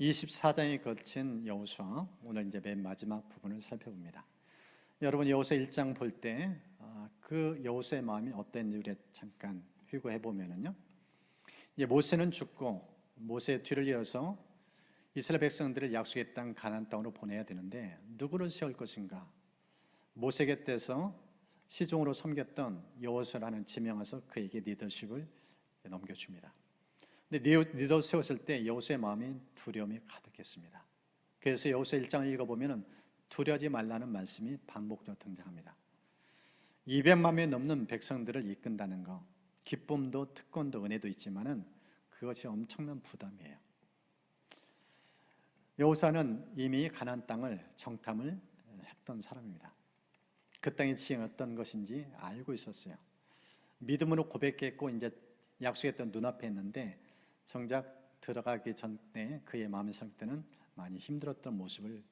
24장에 걸친 여호수아, 오늘 이제 맨 마지막 부분을 살펴봅니다. 여러분 여호수아 1장 볼 때 그 여호수아의 마음이 어땠는지 우리 잠깐 회고해 보면은요. 이제 모세는 죽고 모세의 뒤를 이어서 이스라엘 백성들을 약속의 땅 가나안 땅으로 보내야 되는데 누구를 세울 것인가? 모세 곁에서 시종으로 섬겼던 여호수아라는 지명해서 그에게 리더십을 넘겨줍니다. 근데 리더 세웠을 때 여호수아의 마음이 두려움이 가득했습니다. 그래서 여호수아 1장을 읽어보면 두려워하지 말라는 말씀이 반복적으로 등장합니다. 200만 명이 넘는 백성들을 이끈다는 것, 기쁨도 특권도 은혜도 있지만은 그것이 엄청난 부담이에요. 여호수아는 이미 가나안 땅을 정탐을 했던 사람입니다. 그 땅의 지형이 어떤 것인지 알고 있었어요. 믿음으로 고백했고 이제 약속했던 눈앞에 있는데 정작 들어가기 전에 그의 마음의 상태는 많이 힘들었던 모습을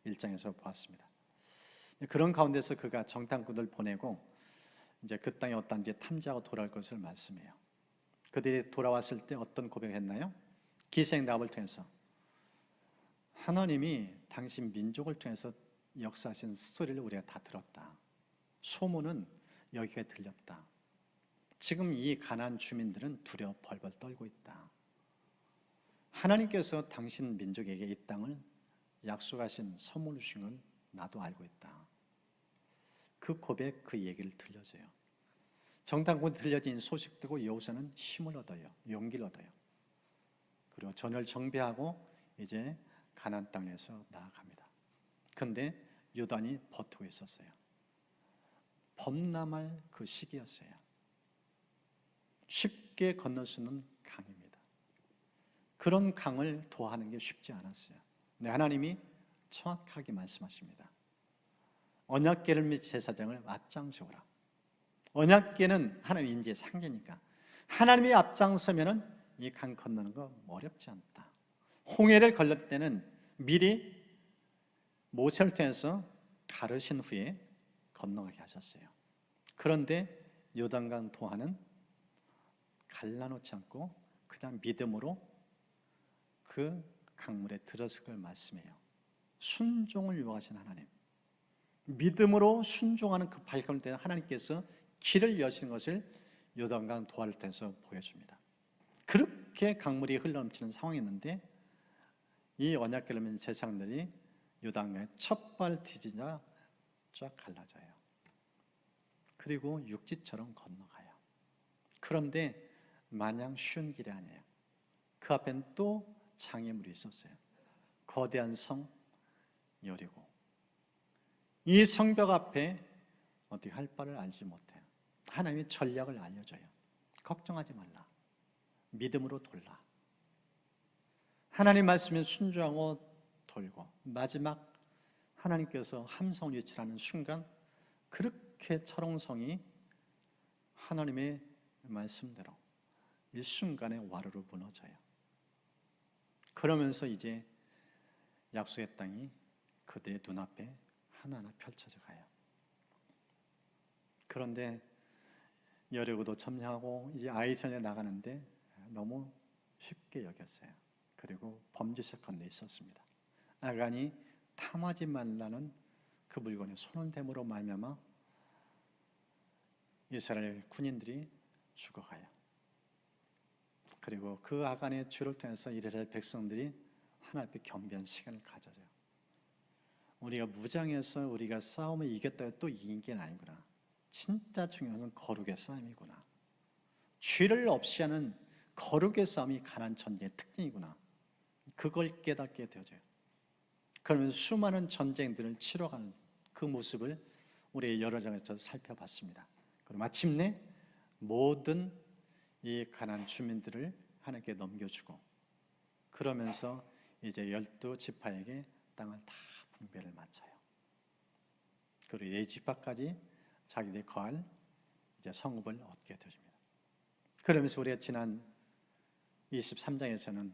1장에서 보았습니다. 그런 가운데서 그가 정탐꾼을 보내고 이제 그 땅이 어떤지 탐지하고 돌아올 것을 말씀해요. 그들이 돌아왔을 때 어떤 고백을 했나요? 기생 라합을 통해서 하나님이 당신 민족을 통해서 역사하신 스토리를 우리가 다 들었다. 소문은 여기가 들렸다. 지금 이 가나안 주민들은 두려워 벌벌 떨고 있다. 하나님께서 당신 민족에게 이 땅을 약속하신 선물을 주신 걸 나도 알고 있다. 그 고백, 그 얘기를 들려줘요. 정탐꾼 들려진 소식 듣고 여호수아는 힘을 얻어요. 용기를 얻어요. 그리고 전을 정비하고 이제 가나안 땅에서 나아갑니다. 그런데 요단이 버티고 있었어요. 범람할 그 시기였어요. 쉽게 건널 수 있는 강입니다. 그런 강을 도하는 게 쉽지 않았어요. 근데 하나님이 정확하게 말씀하십니다. 언약궤를 및 제사장을 앞장서오라. 언약궤는 하나님 임재의 상징이니까 하나님이 앞장서면은 이 강 건너는 거 어렵지 않다. 홍해를 건널 때는 미리 모세를 통해서 가르신 후에 건너가게 하셨어요. 그런데 요단강 동안은 갈라놓지 않고 그냥 믿음으로 그 강물에 들어설 걸 말씀해요. 순종을 요구하신 하나님, 믿음으로 순종하는 그 발걸음 때는 하나님께서 길을 여시는 것을 요단강 도화를 통해서 보여줍니다. 그렇게 강물이 흘러넘치는 상황이었는데 이 언약궤를 맨 제사장들이 요단강에 첫발 디디자 쫙 갈라져요. 그리고 육지처럼 건너가요. 그런데 마냥 쉬운 길이 아니에요. 그 앞엔 또 장애물이 있었어요. 거대한 성 여리고. 이 성벽 앞에 어떻게 할 바를 알지 못해요. 하나님의 전략을 알려줘요. 걱정하지 말라. 믿음으로 돌라. 하나님 말씀에 순종하고 돌고 마지막 하나님께서 함성을 외치라는 순간 그렇게 철옹성이 하나님의 말씀대로 일순간에 와르르 무너져요. 그러면서 이제 약속의 땅이 그들의 눈앞에 하나하나 펼쳐져 가요. 그런데 여리고도 점령하고 이제 아이전에 나가는데 너무 쉽게 여겼어요. 그리고 범죄 사건도 있었습니다. 아간이 탐하지 말라는 그 물건에 손을 댐으로 말미암아 이스라엘 군인들이 죽어가요. 그리고 그 아간의 죄를 통해서 이스라엘 백성들이 하나님 앞에 겸비한 시간을 가져요. 우리가 무장해서 우리가 싸움을 이겼다고 또 이긴 게 아니구나. 진짜 중요한 것은 거룩의 싸움이구나. 죄를 없이 하는 거룩의 싸움이 가나안 전쟁의 특징이구나. 그걸 깨닫게 되어져요. 그러면서 수많은 전쟁들을 치러가는 그 모습을 우리 여러 장에서 살펴봤습니다. 그리고 마침내 모든 이 가나안 주민들을 하나님께 넘겨주고 그러면서 이제 12지파에게 땅을 다 분배를 마쳐요. 그리고 4지파까지 자기들이 거할 이제 성읍을 얻게 되어집니다. 그러면서 우리가 지난 23장에서는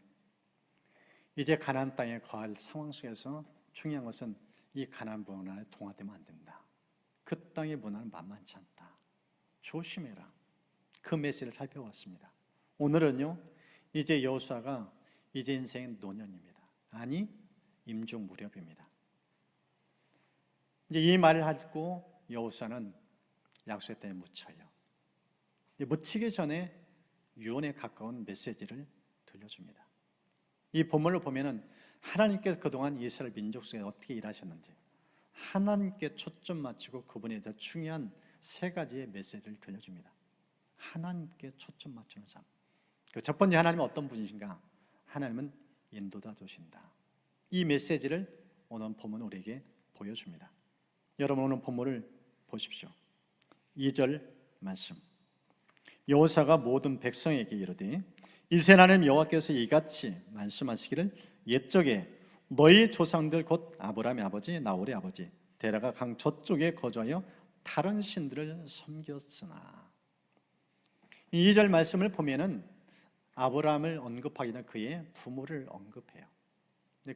이제 가나안 땅에 거할 상황 속에서 중요한 것은 이 가나안 문화에 동화되면 안 된다. 그 땅의 문화는 만만치 않다. 조심해라. 그 메시지를 살펴봤습니다. 오늘은요, 이제 여호수아가 이제 인생의 노년입니다. 아니 임종 무렵입니다. 이제 이 말을 하고 여호수아는 약속의 땅에 묻혀요. 묻히기 전에 유언에 가까운 메시지를 들려줍니다. 이 본문을 보면은 하나님께서 그동안 이스라엘 민족 속에 어떻게 일하셨는지 하나님께 초점 맞추고 그분에 대해 중요한 세 가지의 메시지를 들려줍니다. 하나님께 초점 맞추는 삶. 첫 번째, 하나님은 어떤 분이신가? 하나님은 인도자 되신다. 이 메시지를 오늘 본문은 우리에게 보여줍니다. 여러분, 오늘 본문을 보십시오. 2절 말씀. 여호수아가 모든 백성에게 이르되 이스라엘 하나님 여호와께서 이같이 말씀하시기를 옛적에 너희 조상들 곧 아브라함의 아버지 나홀의 아버지 데라가 강 저쪽에 거주하여 다른 신들을 섬겼으나. 이 2절 말씀을 보면은 아브라함을 언급하기 전에 그의 부모를 언급해요.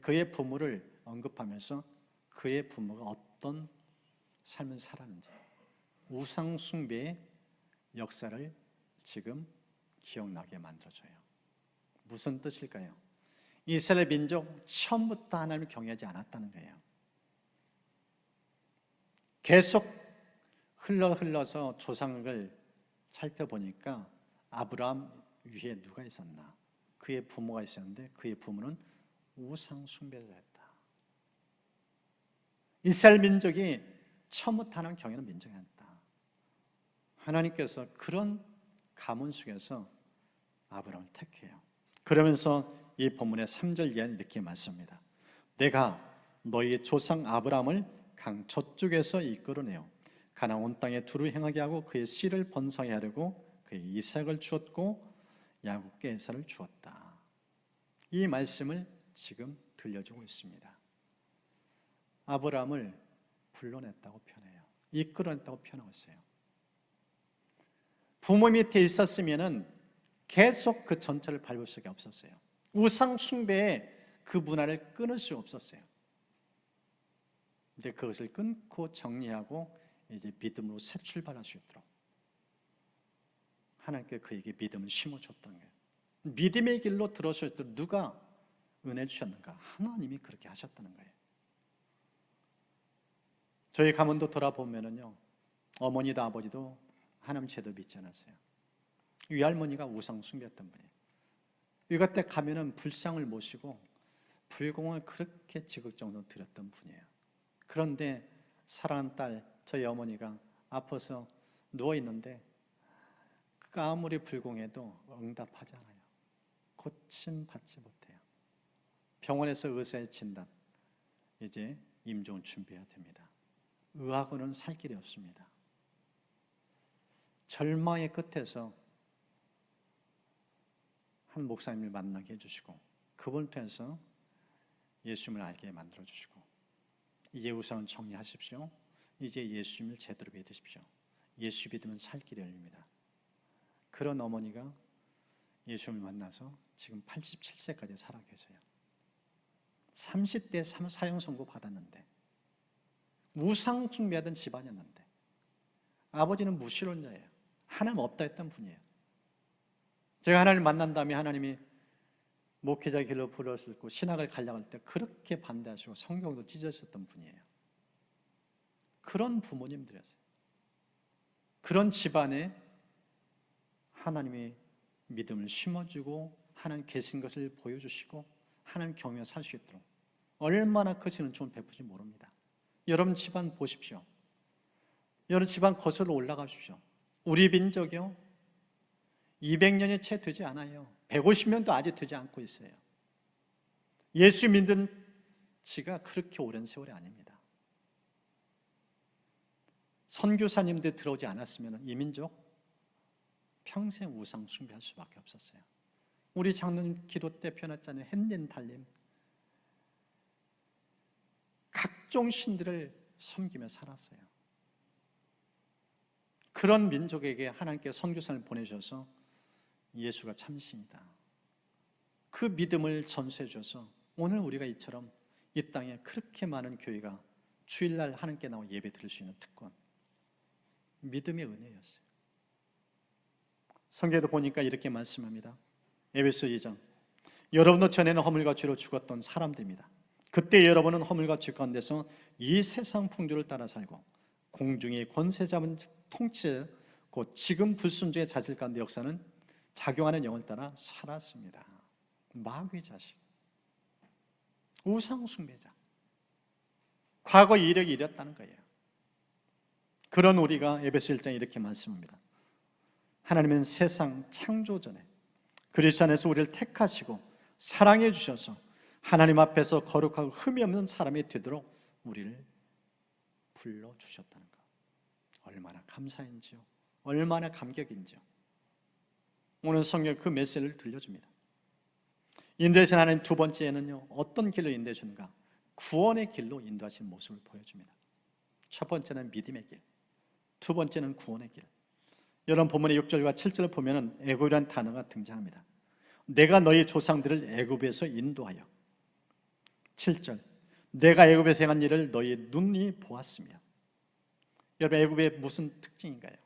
그의 부모를 언급하면서 그의 부모가 어떤 삶을 살았는지, 우상 숭배의 역사를 지금 기억나게 만들어줘요. 무슨 뜻일까요? 이스라엘 민족 처음부터 하나님을 경외하지 않았다는 거예요. 계속 흘러서 조상을 살펴보니까 아브라함 위에 누가 있었나? 그의 부모가 있었는데 그의 부모는 우상 숭배를 했다. 이스라엘 민족이 처음부터 하나님 경외하는 민족이 아니다. 하나님께서 그런 가문 속에서 아브라함을 택해요. 그러면서 이 본문의 3절 이하는 이렇게 말씀합니다. 내가 너희 조상 아브라함을 강 저쪽에서 이끌어내어 가나안 온 땅에 두루 행하게 하고 그의 씨를 번성하게 하려고 그에게 이삭을 주었고 야곱께 에사를 주었다. 이 말씀을 지금 들려주고 있습니다. 아브라함을 불러냈다고 표현해요. 이끌어냈다고 표현하고 있어요. 부모 밑에 있었으면은 계속 그 전철을 밟을 수가 없었어요. 우상 숭배의 그 문화를 끊을 수 없었어요. 이제 그것을 끊고 정리하고 이제 믿음으로 새 출발할 수 있도록 하나님께 그에게 믿음을 심어줬다는 거예요. 믿음의 길로 들어설 때 누가 은혜 주셨는가? 하나님이 그렇게 하셨다는 거예요. 저희 가문도 돌아보면은요, 어머니도 아버지도 하나님 제도 믿지 않았어요. 위할머니가 우상 숭배했던 분이에요. 유가 때 가면은 불상을 모시고 불공을 그렇게 지극정성으로 드렸던 분이에요. 그런데 사랑하는 딸, 저희 어머니가 아파서 누워 있는데 그 아무리 불공해도 응답하지 않아요. 고침 받지 못해요. 병원에서 의사의 진단, 이제 임종을 준비해야 됩니다. 의하고는 살 길이 없습니다. 절망의 끝에서 한 목사님을 만나게 해주시고 그분을 통해서 예수님을 알게 만들어주시고 이제 우선은 정리하십시오. 이제 예수님을 제대로 믿으십시오. 예수 믿으면 살 길이 열립니다. 그런 어머니가 예수님을 만나서 지금 87세까지 살아 계세요. 30대 사형 선고 받았는데 우상 숭배하던 집안이었는데 아버지는 무신론자예요. 하나님 없다 했던 분이에요. 제가 하나님을 만난 다음에 하나님이 목회자 길로 불렀을 때 신학을 가려고 할 때 그렇게 반대하시고 성경도 찢으셨던 분이에요. 그런 부모님들이었어요. 그런 집안에 하나님이 믿음을 심어주고 하나님 계신 것을 보여주시고 하나님 경외하며 살 수 있도록 얼마나 크신 은총을 베푸지 모릅니다. 여러분 집안 보십시오. 여러분 집안 거슬러 올라가십시오. 우리 민족이요 200년이 채 되지 않아요. 150년도 아직 되지 않고 있어요. 예수 믿는 지가 그렇게 오랜 세월이 아닙니다. 선교사님들 들어오지 않았으면 이 민족 평생 우상 숭배할 수밖에 없었어요. 우리 장로님 기도 때 표현했잖아요. 햇님 달님 각종 신들을 섬기며 살았어요. 그런 민족에게 하나님께 선교사를 보내셔서 예수가 참신이다. 그 믿음을 전수해 주셔서 오늘 우리가 이처럼 이 땅에 그렇게 많은 교회가 주일날 하나님께 나와 예배 드릴 수 있는 특권, 믿음의 은혜였어요. 성경에도 보니까 이렇게 말씀합니다. 에베소 2장 여러분도 전에는 허물과 죄로 죽었던 사람들입니다. 그때 여러분은 허물과 죄 가운데서 이 세상 풍조를 따라 살고 공중의 권세 잡은 통치, 곧 지금 불순종의 자질 가운데 역사는 작용하는 영을 따라 살았습니다. 마귀 자식, 우상 숭배자, 과거 이력이 이랬다는 거예요. 그런 우리가 에베소 1장에 이렇게 말씀합니다. 하나님은 세상 창조 전에 그리스도 안에서 우리를 택하시고 사랑해 주셔서 하나님 앞에서 거룩하고 흠이 없는 사람이 되도록 우리를 불러주셨다는 것, 얼마나 감사인지요, 얼마나 감격인지요. 오늘 성경 그 메시지를 들려줍니다. 인도하신 하나님 두 번째는요, 어떤 길로 인도해 주는가? 구원의 길로 인도하신 모습을 보여줍니다. 첫 번째는 믿음의 길, 두 번째는 구원의 길. 여러분 본문의 6절과 7절을 보면 애굽이라는 단어가 등장합니다. 내가 너희 조상들을 애굽에서 인도하여, 7절, 내가 애굽에서 행한 일을 너희 눈이 보았으며. 여러분 애굽의 무슨 특징인가요?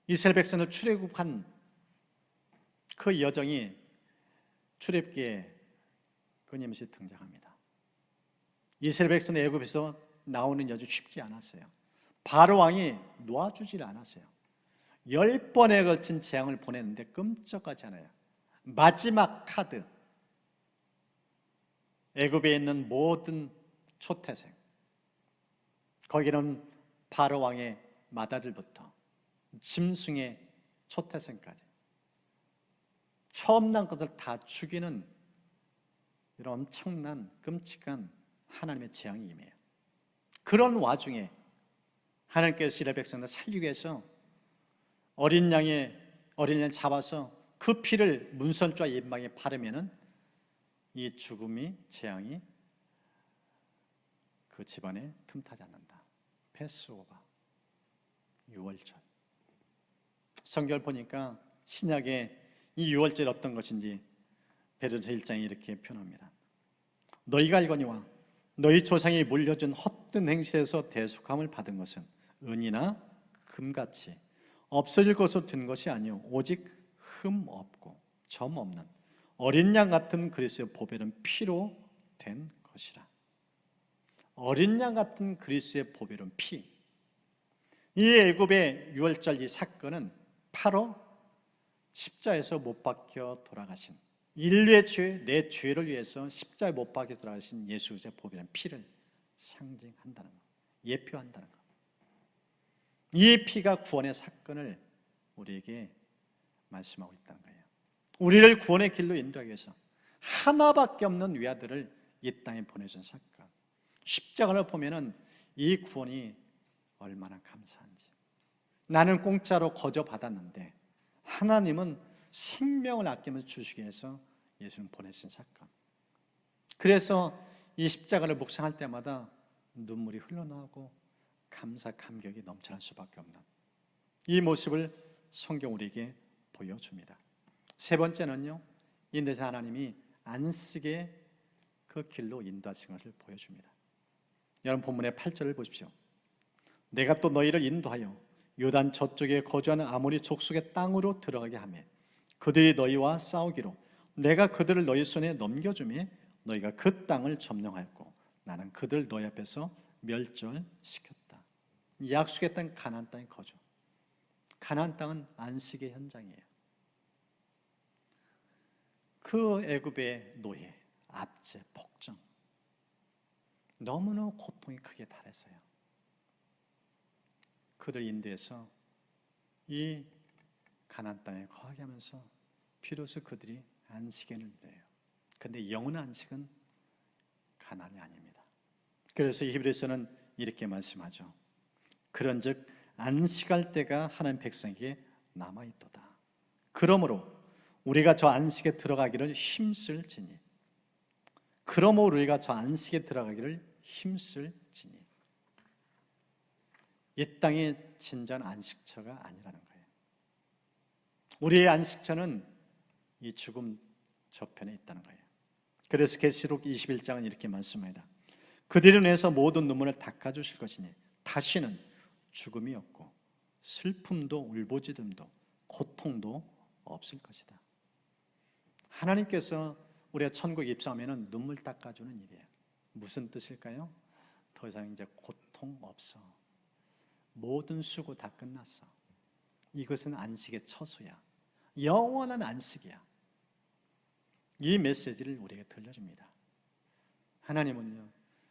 이스라엘 백성을 출애굽한 그 여정이 출애굽기에 끊임없이 등장합니다. 이스라엘 백성은 애굽에서 나오는 여정 쉽지 않았어요. 바로 왕이 놓아주질 않았어요. 10번에 걸친 재앙을 보냈는데 끔찍하지 않아요. 마지막 카드, 애굽에 있는 모든 초태생, 거기는 바로 왕의 맏아들부터 짐승의 초태생까지 처음 난 것을 다 죽이는 이런 엄청난 끔찍한 하나님의 재앙이 임해요. 그런 와중에 하나님께서 이스라엘 백성을 살리기 위해서 어린 양을 잡아서 그 피를 문선좌 임방에 바르면은 이 죽음이, 재앙이 그 집안에 틈타지 않는다. 패스오버, 유월절. 성경을 보니까 신약에 이 유월절이 어떤 것인지 베드로서 1장에 이렇게 표현합니다. 너희가 알거니와 너희 조상이 물려준 헛된 행실에서 대속함을 받은 것은 은이나 금같이 없어질 것으로 된 것이 아니요 오직 흠 없고 점 없는 어린 양 같은 그리스도의 보배로운 피로 된 것이라. 어린 양 같은 그리스도의 보배로운 피. 이 애굽의 유월절 이 사건은 바로 십자에서 못 박혀 돌아가신, 인류의 죄, 내 죄를 위해서 십자에 못 박혀 돌아가신 예수 그리스도의 보배로운 피를 상징한다는 것, 예표한다는 것. 이 피가 구원의 사건을 우리에게 말씀하고 있다는 거예요. 우리를 구원의 길로 인도하기 위해서 하나밖에 없는 외아들을 이 땅에 보내준 사건. 십자가를 보면은 이 구원이 얼마나 감사한지. 나는 공짜로 거저 받았는데 하나님은 생명을 아끼면서 주시기 위해서 예수를 보내신 사건. 그래서 이 십자가를 묵상할 때마다 눈물이 흘러나오고 감사, 감격이 넘쳐날 수밖에 없는 이 모습을 성경 우리에게 보여줍니다. 세 번째는요, 인도자 하나님이 안식의 그 길로 인도하신 것을 보여줍니다. 여러분 본문의 8절을 보십시오. 내가 또 너희를 인도하여 요단 저쪽에 거주하는 아모리 족속의 땅으로 들어가게 하며 그들이 너희와 싸우기로 내가 그들을 너희 손에 넘겨주며 너희가 그 땅을 점령하였고 나는 그들 너희 앞에서 멸절시켰다. 약속의 땅 가나안 땅의 거주. 가나안 땅은 안식의 현장이에요. 그 애굽의 노예, 압제, 폭정, 너무나 고통이 크게 달했어요. 그들 인도해서 이 가나안 땅에 거하게 하면서 비로소 그들이 안식에 누려요. 그런데 영원한 안식은 가나안이 아닙니다. 그래서 히브리서는 이렇게 말씀하죠. 그런즉 안식할 때가 하나님 백성에게 남아있도다. 그러므로 우리가 저 안식에 들어가기를 힘쓸지니. 그러므로 우리가 저 안식에 들어가기를 힘쓸지니. 이 땅의 진정한 안식처가 아니라는 거예요. 우리의 안식처는 이 죽음 저편에 있다는 거예요. 그래서 계시록 21장은 이렇게 말씀합니다. 그들을 위해서 모든 눈물을 닦아주실 것이니 다시는 죽음이 없고 슬픔도 울부짖음도 고통도 없을 것이다. 하나님께서 우리가 천국에 입성하면 눈물 닦아주는 일이에요. 무슨 뜻일까요? 더 이상 이제 고통 없어. 모든 수고 다 끝났어. 이것은 안식의 처소야. 영원한 안식이야. 이 메시지를 우리에게 들려줍니다. 하나님은요,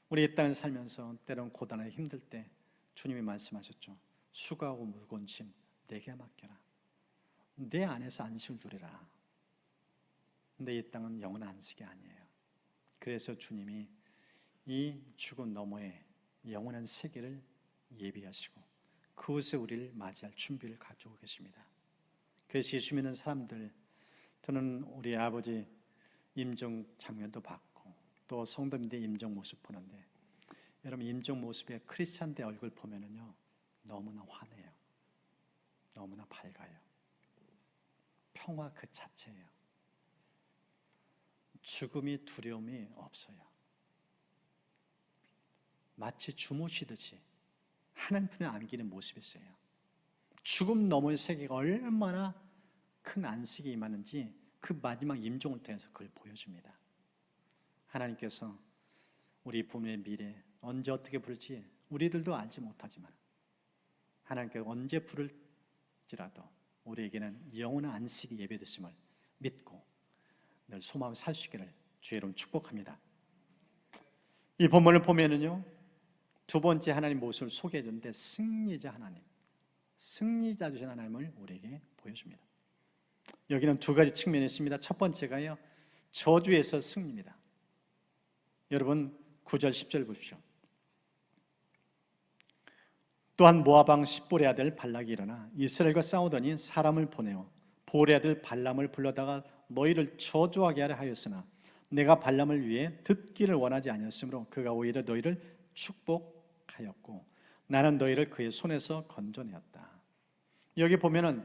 우리 이 땅을 살면서 때론 고단하게 힘들 때 주님이 말씀하셨죠. 수고하고 무거운 짐 내게 맡겨라. 내 안에서 안식을 주리라. 근데 이 땅은 영원한 안식이 아니에요. 그래서 주님이 이 죽음 너머에 영원한 세계를 예비하시고 그곳에 우리를 맞이할 준비를 가지고 계십니다. 그래서 예수 믿는 사람들, 저는 우리 아버지 임종 장면도 봤고 또 성도님들 임종 모습 보는데, 여러분 임종 모습에 크리스찬들 얼굴 보면은요 너무나 환해요. 너무나 밝아요. 평화 그 자체예요. 죽음이 두려움이 없어요. 마치 주무시듯이 하나님 품에 안기는 모습이 있어요. 죽음 너머의 세계가 얼마나 큰 안식이 임하는지 그 마지막 임종을 통해서 그걸 보여줍니다. 하나님께서 우리 부모의 미래 언제 어떻게 부를지 우리들도 알지 못하지만 하나님께서 언제 부를지라도 우리에게는 영원한 안식이 예배됐음을 믿고 늘 소망을 살 수 있기를 주의 이름으로 축복합니다. 이 본문을 보면은요, 두 번째 하나님 모습을 소개해 주는데 승리자 하나님, 승리자 되신 하나님을 우리에게 보여줍니다. 여기는 두 가지 측면이 있습니다. 첫 번째가요, 저주에서 승리입니다. 여러분 9절 10절 보십시오. 또한 모압 왕 십볼의 아들 발락이 일어나 이스라엘과 싸우더니 사람을 보내어 볼의 아들 발람을 불러다가 너희를 저주하게 하려 하였으나 내가 발람을 위해 듣기를 원하지 아니었으므로 그가 오히려 너희를 축복하였고 나는 너희를 그의 손에서 건져내었다. 여기 보면은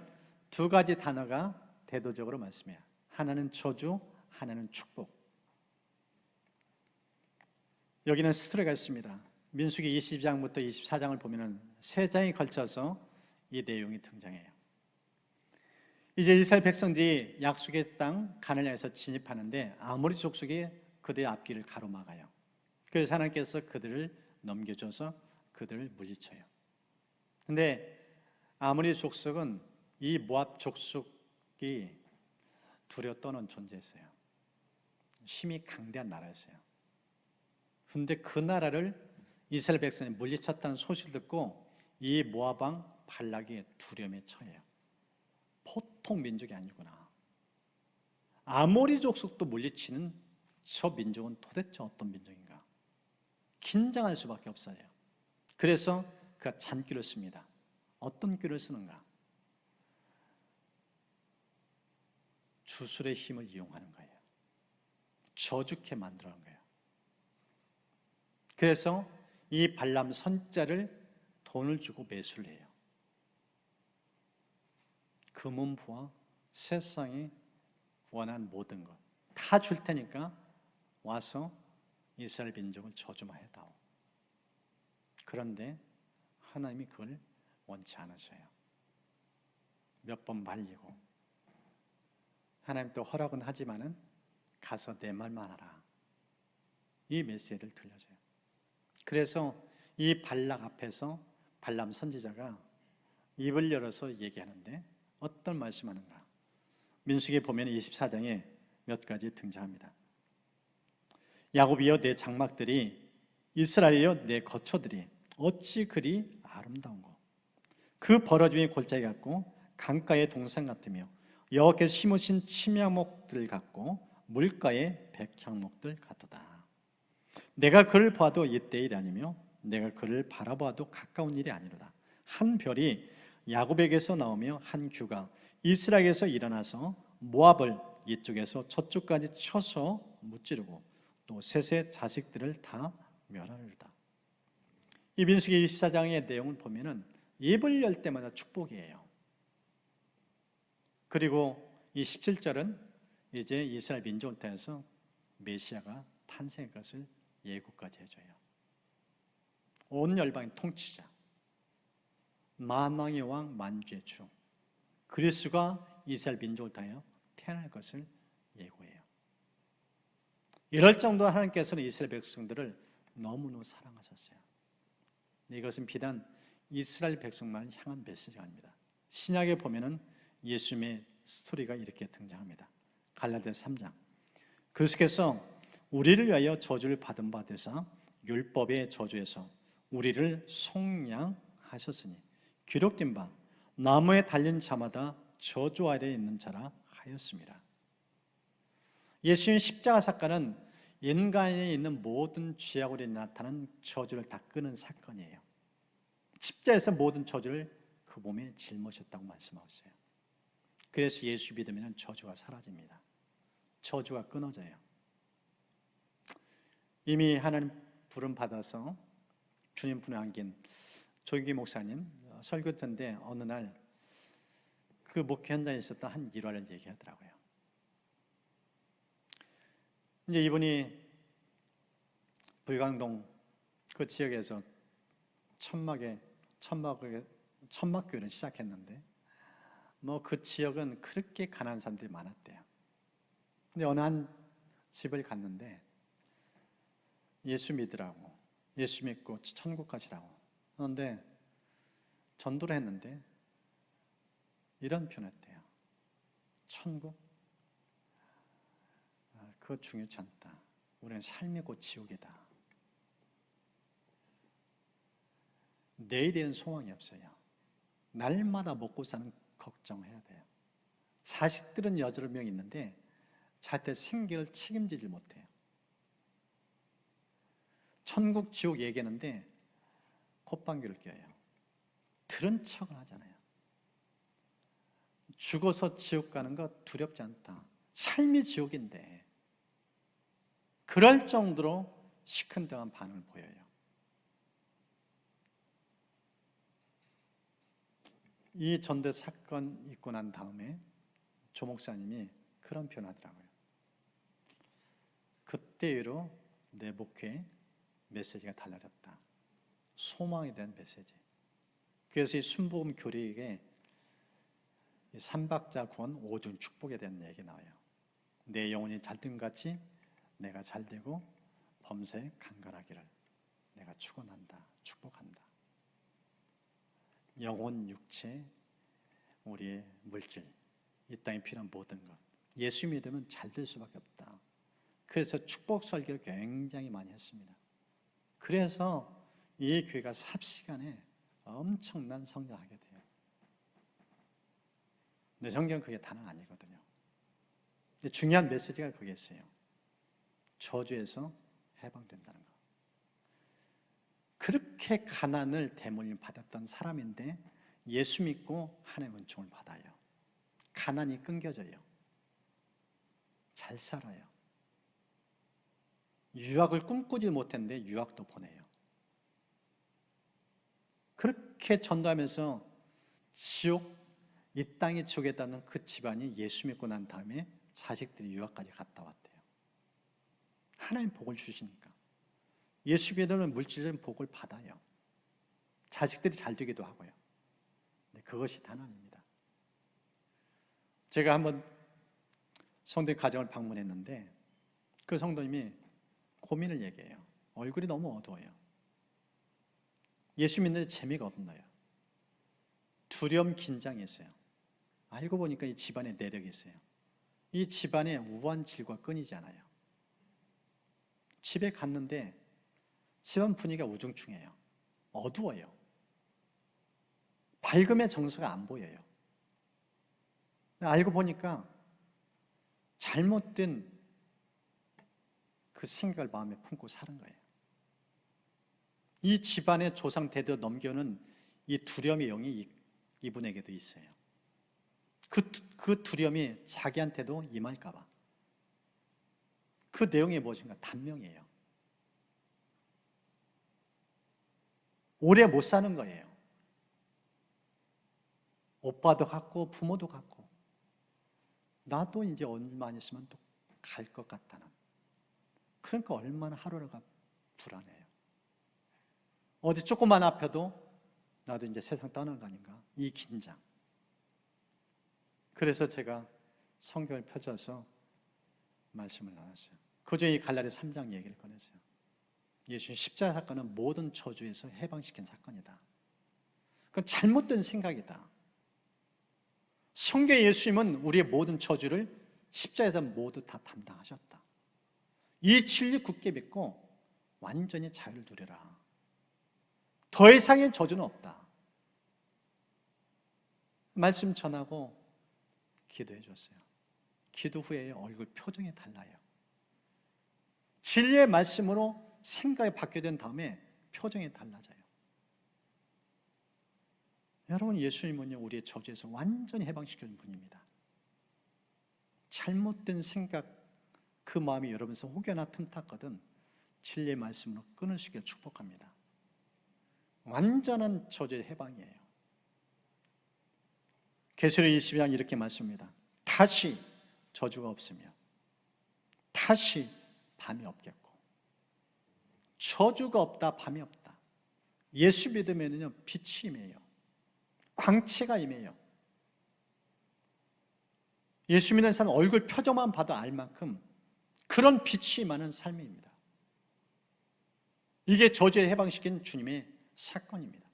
두 가지 단어가 대도적으로 말씀해요. 하나는 저주, 하나는 축복. 여기는 스토리가 있습니다. 민수기 22장부터 24장을 보면은 세 장에 걸쳐서 이 내용이 등장해요. 이제 이스라엘 백성들이 약속의 땅 가나안을 향해서 진입하는데 아모리 족속이 그들의 앞길을 가로막아요. 그래서 하나님께서 그들을 넘겨줘서 그들을 물리쳐요. 근데 아모리 족속은 이 모압 족속이 두려워 떠는 존재였어요. 힘이 강대한 나라였어요. 근데 그 나라를 이스라엘 백성이 물리쳤다는 소식을 듣고 이 모압 왕 발락이 두려움에 처해요. 보통 민족이 아니구나. 아모리 족속도 물리치는 저 민족은 도대체 어떤 민족인가? 긴장할 수밖에 없어요. 그래서 그가 잔귀를 씁니다. 어떤 귀를 쓰는가? 주술의 힘을 이용하는 거예요. 저주케 만들어낸 거예요. 그래서 이 발람 선자를 돈을 주고 매수를 해요. 금은부와 세상이 원하는 모든 것 다 줄 테니까 와서 이스라엘 민족을 저주만 해다오. 그런데 하나님이 그걸 원치 않으셔요. 몇 번 말리고 하나님도 허락은 하지만은 가서 내 말만 하라. 이 메시지를 들려줘요. 그래서 이 발락 앞에서 발람 선지자가 입을 열어서 얘기하는데 어떤 말씀하는가? 민수기에 보면 24장에 몇 가지 등장합니다. 야곱이여 내 장막들이, 이스라엘이여 내 거처들이 어찌 그리 아름다운고. 그 벌어짐이 골짜기 같고 강가의 동산 같으며 여호와께서 심으신 침향목들 같고 물가의 백향목들 같도다. 내가 그를 봐도 이때 일이 아니며 내가 그를 바라보아도 가까운 일이 아니로다. 한 별이 야곱에게서 나오며 한 규가 이스라엘에서 일어나서 모압을 이쪽에서 저쪽까지 쳐서 무찌르고 또 셋의 자식들을 다 멸하리로다. 이 민수기 24장의 내용을 보면은 입을 열 때마다 축복이에요. 그리고 이 17절은 이제 이스라엘 민족을 통해서 메시아가 탄생할 것을 예고까지 해줘요. 온 열방의 통치자, 만왕의 왕, 만주의 주, 그리스도가 이스라엘 민족을 통하여 태어날 것을 예고해요. 이럴 정도로 하나님께서는 이스라엘 백성들을 너무너무 사랑하셨어요. 이것은 비단 이스라엘 백성만을 향한 메시지가 아닙니다. 신약에 보면은 예수님의 스토리가 이렇게 등장합니다. 갈라디아서 3장. 그리스도께서 우리를 위하여 저주를 받은 바 되사 율법의 저주에서 우리를 속량하셨으니 기록된 바 나무에 달린 자마다 저주 아래에 있는 자라 하였습니다. 예수님 십자가 사건은 인간에 있는 모든 죄악으로 나타난 저주를 다 끄는 사건이에요. 십자에서 모든 저주를 그 몸에 짊어졌다고 말씀하셨어요. 그래서 예수 믿으면 저주가 사라집니다. 저주가 끊어져요. 이미 하나님 부름 받아서 주님 품에 안긴 조기 목사님 설교 때인데 어느 날 그 목회 현장에 있었던 한 일화를 얘기하더라고요. 이제 이분이 불광동 그 지역에서 천막교회를 시작했는데 뭐 그 지역은 그렇게 가난한 사람들이 많았대요. 근데 어느 한 집을 갔는데 예수 믿으라고, 예수 믿고 천국 가시라고. 그런데 전도를 했는데 이런 표현했대요. 천국? 그거 중요치 않다. 우리는 삶이 곧 지옥이다. 내일에 대한 소망이 없어요. 날마다 먹고 사는 걱정해야 돼요. 자식들은 8명 있는데 자기들 생계를 책임지지 못해요. 천국, 지옥 얘기하는데 콧방귀를 껴요. 들은 척을 하잖아요. 죽어서 지옥 가는 거 두렵지 않다. 삶이 지옥인데 그럴 정도로 시큰둥한 반응을 보여요. 이 전대 사건 있고 난 다음에 조 목사님이 그런 표현하더라고요. 그때 이후로 내 목회 메시지가 달라졌다. 소망에 대한 메시지. 그래서 이 순복음 교리에 삼박자 구원 5중 축복에 대한 얘기 나와요. 내 영혼이 잘된 같이 내가 잘되고 범사에 강건하기를 내가 축원한다, 축복한다. 영혼, 육체, 우리의 물질, 이 땅에 필요한 모든 것 예수 믿으면 잘 될 수밖에 없다. 그래서 축복 설교를 굉장히 많이 했습니다. 그래서 이 교회가 삽시간에 엄청난 성장하게 돼요. 근데 성경은 그게 다는 아니거든요. 근데 중요한 메시지가 거기에 있어요. 저주에서 해방된다는 거. 그렇게 가난을 대물림 받았던 사람인데 예수 믿고 하나님의 은총을 받아요. 가난이 끊겨져요. 잘 살아요. 유학을 꿈꾸지 못했는데 유학도 보내요. 그렇게 전도하면서 지옥, 이 땅이 지옥이었다는 그 집안이 예수 믿고 난 다음에 자식들이 유학까지 갔다 왔대요. 하나님 복을 주시니까. 예수 믿으면 물질적인 복을 받아요. 자식들이 잘 되기도 하고요. 근데 그것이 다는 아닙니다. 제가 한번 성도의 가정을 방문했는데 그 성도님이 고민을 얘기해요. 얼굴이 너무 어두워요. 예수 믿는데 재미가 없나요? 두려움, 긴장이 있어요. 알고 보니까 이 집안에 내력이 있어요. 이 집안에 우한 질과 끊이지 않아요. 집에 갔는데 집안 분위기가 우중충해요. 어두워요. 밝음의 정서가 안 보여요. 알고 보니까 잘못된 그 생각을 마음에 품고 사는 거예요. 이 집안의 조상 대대 넘겨오는 이 두려움의 영이 이분에게도 있어요. 그 두려움이 자기한테도 임할까 봐. 그 내용이 무엇인가? 단명이에요. 오래 못 사는 거예요. 오빠도 같고 부모도 같고 나도 이제 얼마 안 있으면 또 갈 것 같다는. 그러니까 얼마나 하루하루가 불안해요. 어디 조금만 아파도 나도 이제 세상 떠나는 거 아닌가? 이 긴장. 그래서 제가 성경을 펴져서 말씀을 나눴어요. 그중에 이 갈라디 3장 얘기를 꺼냈어요. 예수님 십자가 사건은 모든 저주에서 해방시킨 사건이다. 그건 잘못된 생각이다. 성경의 예수님은 우리의 모든 저주를 십자가에서 모두 다 담당하셨다. 이 진리 굳게 믿고 완전히 자유를 누려라. 더 이상의 저주는 없다. 말씀 전하고 기도해 줬어요. 기도 후에 얼굴 표정이 달라요. 진리의 말씀으로 생각이 바뀌어진 다음에 표정이 달라져요. 여러분, 예수님은요, 우리의 저주에서 완전히 해방시켜준 분입니다. 잘못된 생각, 그 마음이 여러분에서 혹여나 틈탔거든 진리의 말씀으로 끊으시길 축복합니다. 완전한 저주의 해방이에요. 계시록 22장 이렇게 말씀합니다. 다시 저주가 없으며 다시 밤이 없겠고. 저주가 없다, 밤이 없다. 예수 믿으면요 빛이 임해요. 광채가 임해요. 예수 믿는 사람 얼굴 표정만 봐도 알 만큼 그런 빛이 임하는 삶입니다. 이게 저주에 해방시킨 주님의 사건입니다.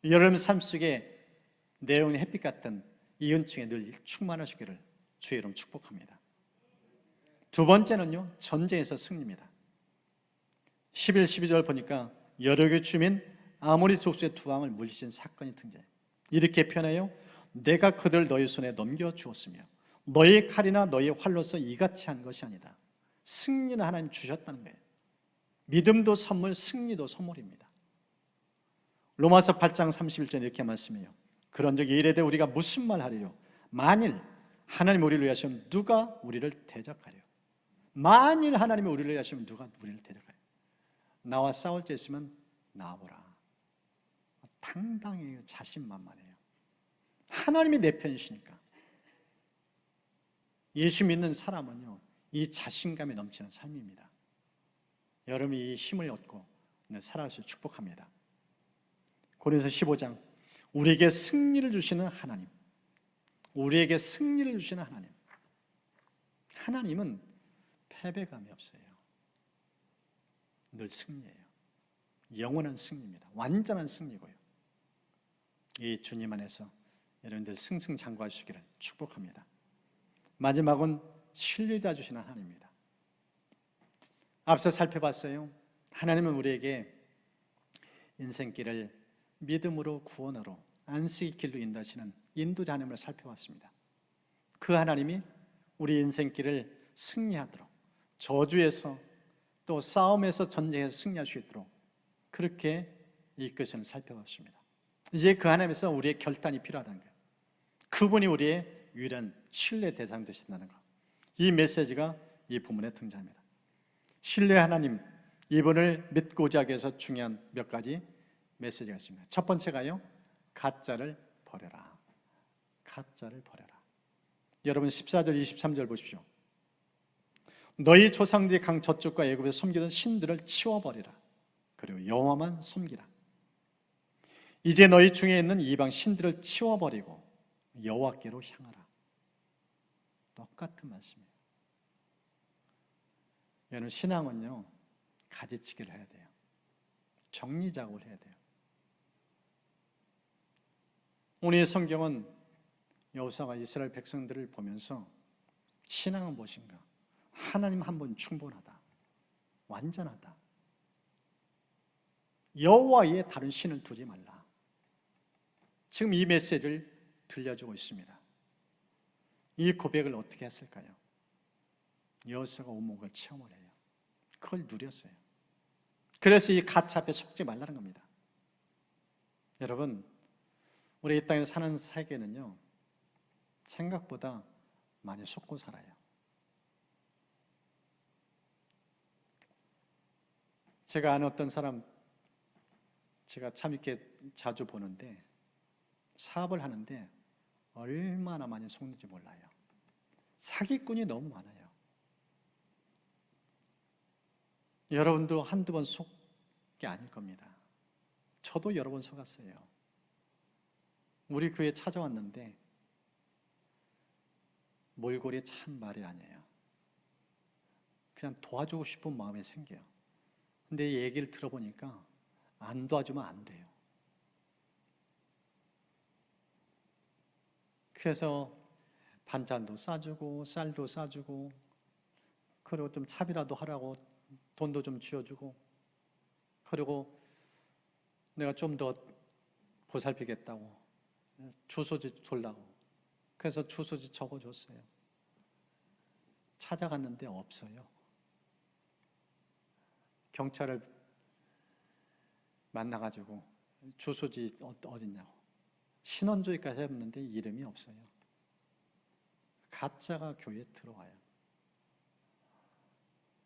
여러분 삶 속에 내용의 햇빛 같은 이 은총에 늘 충만하시기를 주의 이름 축복합니다. 두 번째는요, 전쟁에서 승리입니다. 11, 12절 보니까 여러 개 주민 아모리 족속의 두 왕을 물리친 사건이 등장해요. 이렇게 표현해요. 내가 그들 너희 손에 넘겨주었으며 너희 칼이나 너희 활로서 이같이 한 것이 아니다. 승리는 하나님 주셨다는 거예요. 믿음도 선물, 승리도 선물입니다. 로마서 8장 31절 이렇게 말씀해요. 그런즉 이래되 우리가 무슨 말 하리요? 만일 하나님 우리를 위하시면 누가 우리를 대적하려? 만일 하나님이 우리를 위하시면 누가 우리를 대적하려? 나와 싸울 때 있으면 나와보라. 당당해요. 자신만만해요. 하나님이 내 편이시니까. 예수 믿는 사람은요, 이 자신감이 넘치는 삶입니다. 여러분이 이 힘을 얻고 살아갈 수 축복합니다. 고린도서 15장 우리에게 승리를 주시는 하나님, 우리에게 승리를 주시는 하나님. 하나님은 패배감이 없어요. 늘 승리예요. 영원한 승리입니다. 완전한 승리고요. 이 주님 안에서 여러분들 승승장구하시기를 축복합니다. 마지막은 신뢰자 주시는 하나님입니다. 앞서 살펴봤어요. 하나님은 우리에게 인생길을 믿음으로 구원으로 안식의 길로 인도하시는 인도자 하나님을 살펴봤습니다. 그 하나님이 우리 인생길을 승리하도록 저주에서 또 싸움에서 전쟁에서 승리할 수 있도록 그렇게 이끄시는 살펴봤습니다. 이제 그 하나님에서 우리의 결단이 필요하다는 거예요. 그분이 우리의 유일한 신뢰 대상 되신다는 것. 이 메시지가 이 본문에 등장합니다. 신뢰 하나님, 이분을 믿고자 하기 위해서 중요한 몇 가지 메시지가 있습니다. 첫 번째가요, 가짜를 버려라. 가짜를 버려라. 여러분 14절 23절 보십시오. 너희 조상들이 강 저쪽과 애굽에서 섬기던 신들을 치워버리라. 그리고 여호와만 섬기라. 이제 너희 중에 있는 이방 신들을 치워버리고 여호와께로 향하라. 똑같은 말씀이에요. 여러분 신앙은요, 가지치기를 해야 돼요. 정리작업을 해야 돼요. 오늘의 성경은 여호수아가 이스라엘 백성들을 보면서 신앙은 무엇인가? 하나님 한 분 충분하다. 완전하다. 여호와 외에 다른 신을 두지 말라. 지금 이 메시지를 들려주고 있습니다. 이 고백을 어떻게 했을까요? 여호수아가 온몸을 체험을 해요. 그걸 누렸어요. 그래서 이 가짜 앞에 속지 말라는 겁니다. 여러분, 우리 이 땅에 사는 세계는요, 생각보다 많이 속고 살아요. 제가 아는 어떤 사람, 제가 참 이렇게 자주 보는데 사업을 하는데 얼마나 많이 속는지 몰라요. 사기꾼이 너무 많아요. 여러분도 한두 번 속 게 아닐 겁니다. 저도 여러 번 속았어요. 우리 교회에 찾아왔는데 몰골이 참 말이 아니에요. 그냥 도와주고 싶은 마음이 생겨요. 근데 이 얘기를 들어보니까 안 도와주면 안 돼요. 그래서 반찬도 싸주고 쌀도 싸주고 그리고 좀 차비라도 하라고 돈도 좀 쥐어주고 그리고 내가 좀 더 보살피겠다고 주소지 졸라고 그래서 주소지 적어줬어요. 찾아갔는데 없어요. 경찰을 만나가지고 주소지 어딨냐고 신원조회까지 해봤는데 이름이 없어요. 가짜가 교회에 들어와요.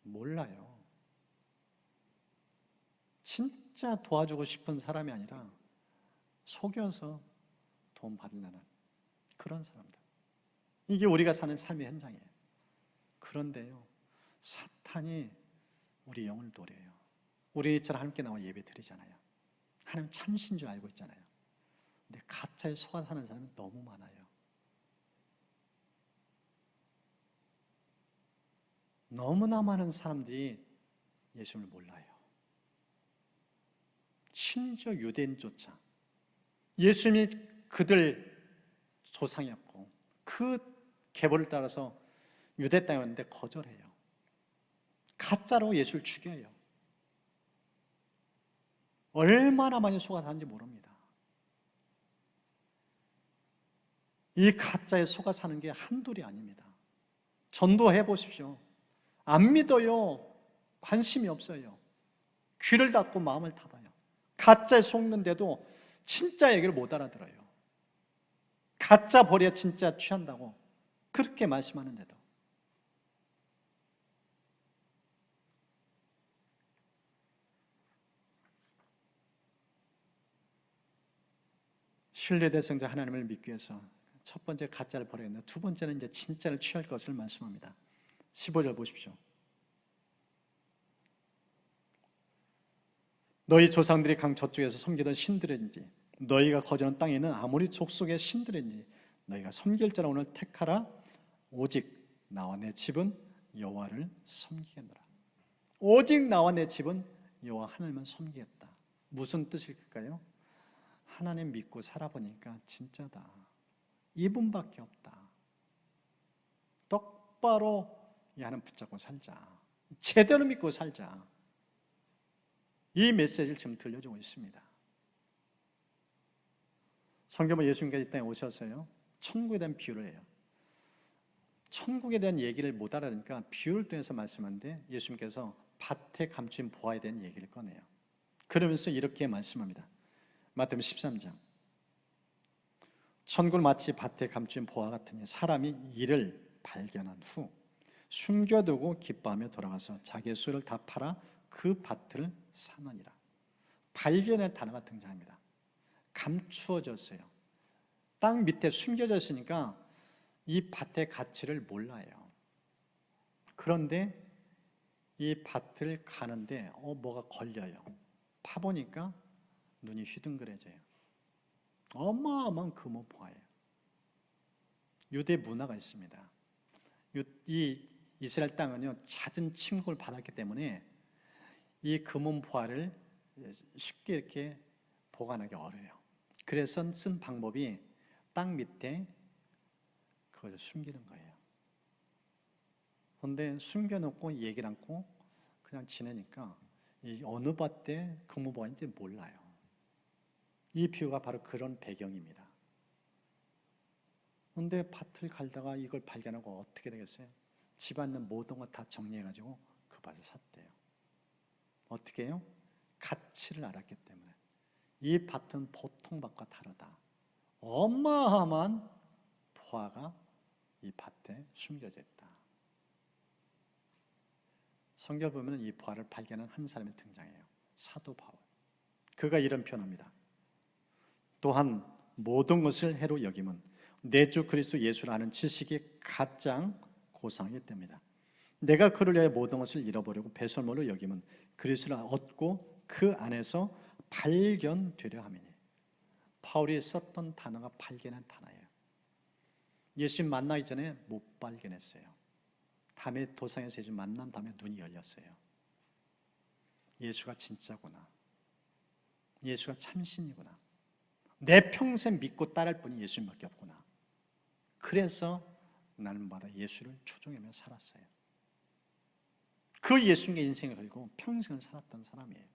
몰라요. 진짜 도와주고 싶은 사람이 아니라 속여서 돈 받으려는 그런 사람들. 이게 우리가 사는 삶의 현장이에요. 그런데요, 사탄이 우리 영을 노려요. 우리처럼 함께 나와 예배 드리잖아요. 하나님 참신 줄 알고 있잖아요. 근데 가짜에 속아 사는 사람이 너무 많아요. 너무나 많은 사람들이 예수를 몰라요. 심지어 유대인조차 예수님이 그들 조상이었고 그 계보를 따라서 유대 땅에 왔는데 거절해요. 가짜로 예수를 죽여요. 얼마나 많이 속아 사는지 모릅니다. 이 가짜에 속아 사는 게 한둘이 아닙니다. 전도해 보십시오. 안 믿어요. 관심이 없어요. 귀를 닫고 마음을 닫아요. 가짜에 속는데도 진짜 얘기를 못 알아들어요. 가짜 버려 진짜 취한다고 그렇게 말씀하는데도. 신뢰된 성자 하나님을 믿기 위해서 첫 번째 가짜를 버려야 된다. 두 번째는 이제 진짜를 취할 것을 말씀합니다. 15절 보십시오. 너희 조상들이 강 저쪽에서 섬기던 신들인지 너희가 거주하는 땅에 있는 아모리 족속의 신들인지 너희가 섬길 자라 오늘 택하라. 오직 나와 내 집은 여호와를 섬기겠노라. 오직 나와 내 집은 여호와 하나님만 섬기겠다. 무슨 뜻일까요? 하나님 믿고 살아보니까 진짜다. 이분밖에 없다. 똑바로 이 하나님 붙잡고 살자. 제대로 믿고 살자. 이 메시지를 지금 들려주고 있습니다. 성경은 예수님께서 이 땅에 오셔서요, 천국에 대한 비유를 해요. 천국에 대한 얘기를 못 알아듣니까 비유를 통해서 말씀하는데 예수님께서 밭에 감춘 보화에 대한 얘기를 꺼내요. 그러면서 이렇게 말씀합니다. 마태복음 13장. 천국은 마치 밭에 감춘 보화 같으니 사람이 이를 발견한 후 숨겨두고 기뻐하며 돌아가서 자기의 소유를 다 팔아 그 밭을 사느니라. 발견의 단어가 등장합니다. 감추어졌어요. 땅 밑에 숨겨져 있으니까 이 밭의 가치를 몰라요. 그런데 이 밭을 가는데 뭐가 걸려요. 파보니까 눈이 휘둥그레져요. 어마어마한 금은보화예요. 유대 문화가 있습니다. 이 이스라엘 땅은요, 잦은 침공을 받았기 때문에 이 금은보화를 쉽게 이렇게 보관하기 어려워요. 그래서 쓴 방법이 땅 밑에 그것을 숨기는 거예요. 그런데 숨겨놓고 얘기를 않고 그냥 지내니까 이 어느 밭에 금은보화인지 몰라요. 이 비유가 바로 그런 배경입니다. 그런데 밭을 갈다가 이걸 발견하고 어떻게 되겠어요? 집안에 있는 모든 것 다 정리해가지고 그 밭을 샀대요. 어떻게 해요? 가치를 알았기 때문에. 이 밭은 보통 밭과 다르다. 어마어마한 보화가 이 밭에 숨겨져 있다. 성경 보면 이 보화를 발견한 한 사람이 등장해요. 사도 바울. 그가 이런 표현합니다. 또한 모든 것을 해로 여김은 내 주 그리스도 예수를 아는 지식이 가장 고상하기 때문이다. 내가 그를 위하여 모든 것을 잃어버리고 배설물로 여김은 그리스도를 얻고 그 안에서 발견되려 함이니. 바울이 썼던 단어가 발견한 단어예요. 예수님 만나기 전에 못 발견했어요. 밤에 도상에서 예수 만난 다음에 눈이 열렸어요. 예수가 진짜구나. 예수가 참신이구나. 내 평생 믿고 따를 분이 예수님밖에 없구나. 그래서 날마다 예수를 초종하며 살았어요. 그 예수님의 인생을 걸고 평생을 살았던 사람이에요.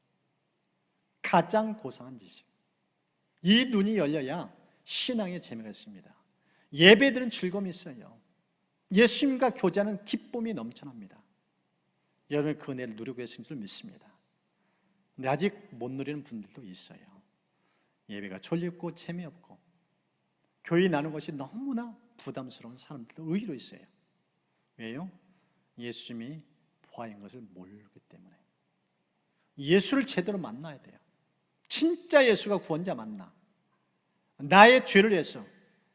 가장 고상한 지식. 이 눈이 열려야 신앙의 재미가 있습니다. 예배들은 즐거움이 있어요. 예수님과 교제하는 기쁨이 넘쳐납니다. 여러분 그 은혜를 누리고 계신 줄 믿습니다. 근데 아직 못 누리는 분들도 있어요. 예배가 졸립고 재미없고 교회 나누는 것이 너무나 부담스러운 사람들도 의외로 있어요. 왜요? 예수님이 부활인 것을 모르기 때문에. 예수를 제대로 만나야 돼요. 진짜 예수가 구원자 맞나? 나의 죄를 위해서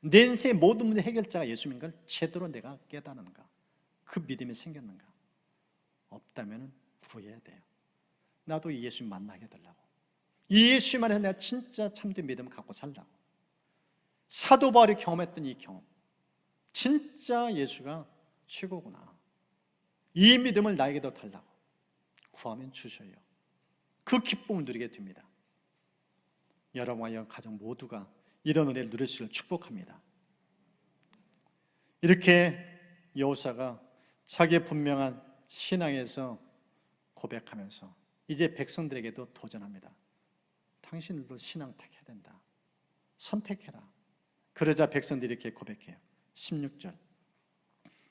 내 인생의 모든 문제 해결자가 예수님인 걸 제대로 내가 깨닫는가? 그 믿음이 생겼는가? 없다면 구해야 돼요. 나도 이 예수님 만나게 해달라고. 이 예수님 안에서 내가 진짜 참된 믿음을 갖고 살라고. 사도 바울이 경험했던 이 경험, 진짜 예수가 최고구나. 이 믿음을 나에게도 달라고 구하면 주셔요. 그 기쁨을 누리게 됩니다. 여러분과 여러분 가정 모두가 이런 은혜를 누릴 수 있기를 축복합니다. 이렇게 여호사가 자기의 분명한 신앙에서 고백하면서 이제 백성들에게도 도전합니다. 당신들도 신앙 택해야 된다. 선택해라. 그러자 백성들이 이렇게 고백해요. 16절.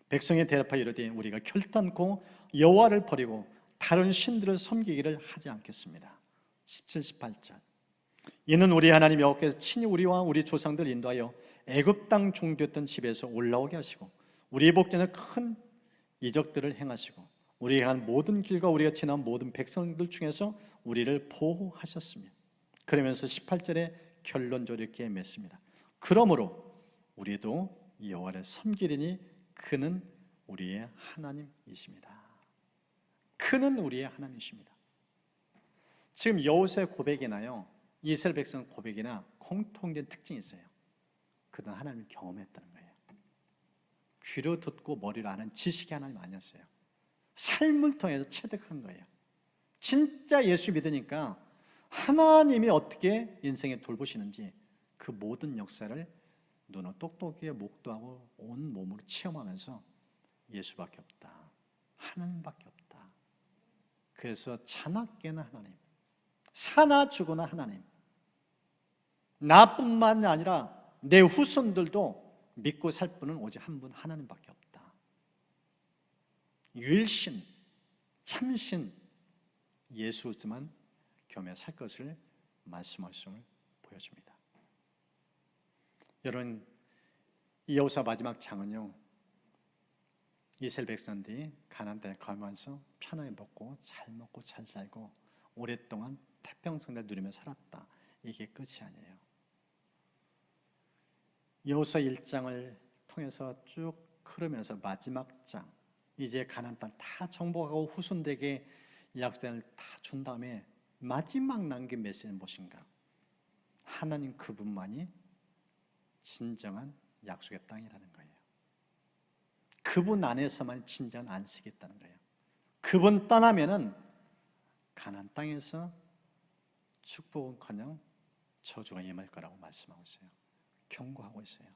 백성이 대답하여 이르되 우리가 결단코 여호와를 버리고 다른 신들을 섬기기를 하지 않겠습니다. 17, 18절. 이는 우리 하나님 여호와께서 친히 우리와 우리 조상들을 인도하여 애굽 땅 종되었던 집에서 올라오게 하시고 우리의 복전에 큰 이적들을 행하시고 우리가 한 모든 길과 우리가 지난 모든 백성들 중에서 우리를 보호하셨으며 그러면서 18절에 결론적으로 이렇게 맺습니다. 그러므로 우리도 여호와를 섬기리니 그는 우리의 하나님이십니다. 그는 우리의 하나님이십니다. 지금 여호수아의 고백이나요 이스라엘 백성 고백이나 공통된 특징이 있어요. 그들은 하나님을 경험했다는 거예요. 귀로 듣고 머리로 아는 지식이 하나님 아니었어요. 삶을 통해서 체득한 거예요. 진짜 예수 믿으니까 하나님이 어떻게 인생에 돌보시는지 그 모든 역사를 눈은 똑똑히 목도 하고 온 몸으로 체험하면서 예수밖에 없다. 하나님밖에 없다. 그래서 자나깨나 하나님, 사나 죽으나 하나님, 나뿐만 아니라 내 후손들도 믿고 살 분은 오직 한 분 하나님밖에 없다. 유일신, 참신 예수만 겸해 살 것을 말씀하심을 보여줍니다. 여러분, 이 여호수아 마지막 장은요 이스라엘 백성들이 가나안 땅에 거하면서 편하게 먹고 잘 살고 오랫동안 태평성을 누리며 살았다. 이게 끝이 아니에요. 여호수아 1장을 통해서 쭉 흐르면서 마지막 장, 이제 가나안 땅 다 정복하고 후손들에게 약속을 다 준 다음에 마지막 남긴 메시지는 무엇인가? 하나님 그분만이 진정한 약속의 땅이라는 거예요. 그분 안에서만 진정한 안식이 있다는 거예요. 그분 떠나면은 가나안 땅에서 축복은커녕 저주가 임할 거라고 말씀하고 있어요. 경고하고 있어요.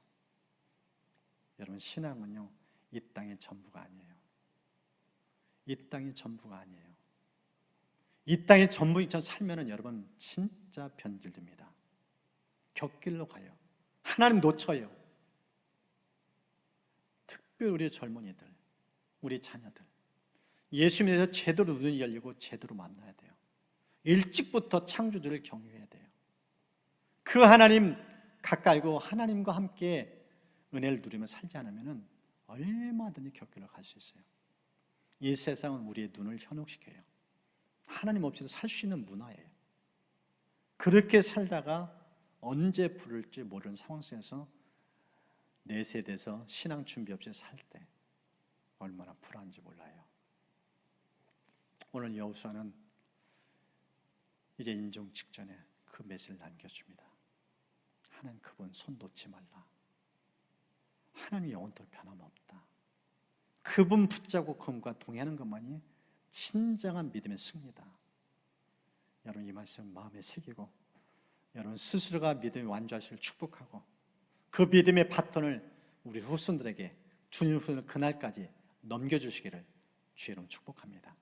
여러분 신앙은요 이 땅의 전부가 아니에요. 이 땅이 전부가 아니에요. 이 땅의 전부처럼 살면은 여러분 진짜 변질됩니다. 곁길로 가요. 하나님 놓쳐요. 특별히 우리 젊은이들, 우리 자녀들 예수 믿어서 제대로 눈이 열리고 제대로 만나야 돼요. 일찍부터 창조주를 경유해야 돼요. 그 하나님 가까이고 하나님과 함께 은혜를 누리며 살지 않으면 얼마든지 곁길로 갈 수 있어요. 이 세상은 우리의 눈을 현혹시켜요. 하나님 없이도 살 수 있는 문화예요. 그렇게 살다가 언제 부를지 모르는 상황 속에서 내 세대에서 신앙 준비 없이 살 때 얼마나 불안한지 몰라요. 오늘 여호수아는 이제 임종 직전에 그 메시지를 남겨줍니다. 하나님 그분 손 놓지 말라. 하나님 영원토록 변함없다. 그분 붙잡고 그분과 동행하는 것만이 진정한 믿음의 승리다. 여러분 이 말씀 마음에 새기고 여러분 스스로가 믿음의 완주하시길 축복하고 그 믿음의 바톤을 우리 후손들에게 주님 후손 그날까지 넘겨주시기를 주의 이름으로 축복합니다.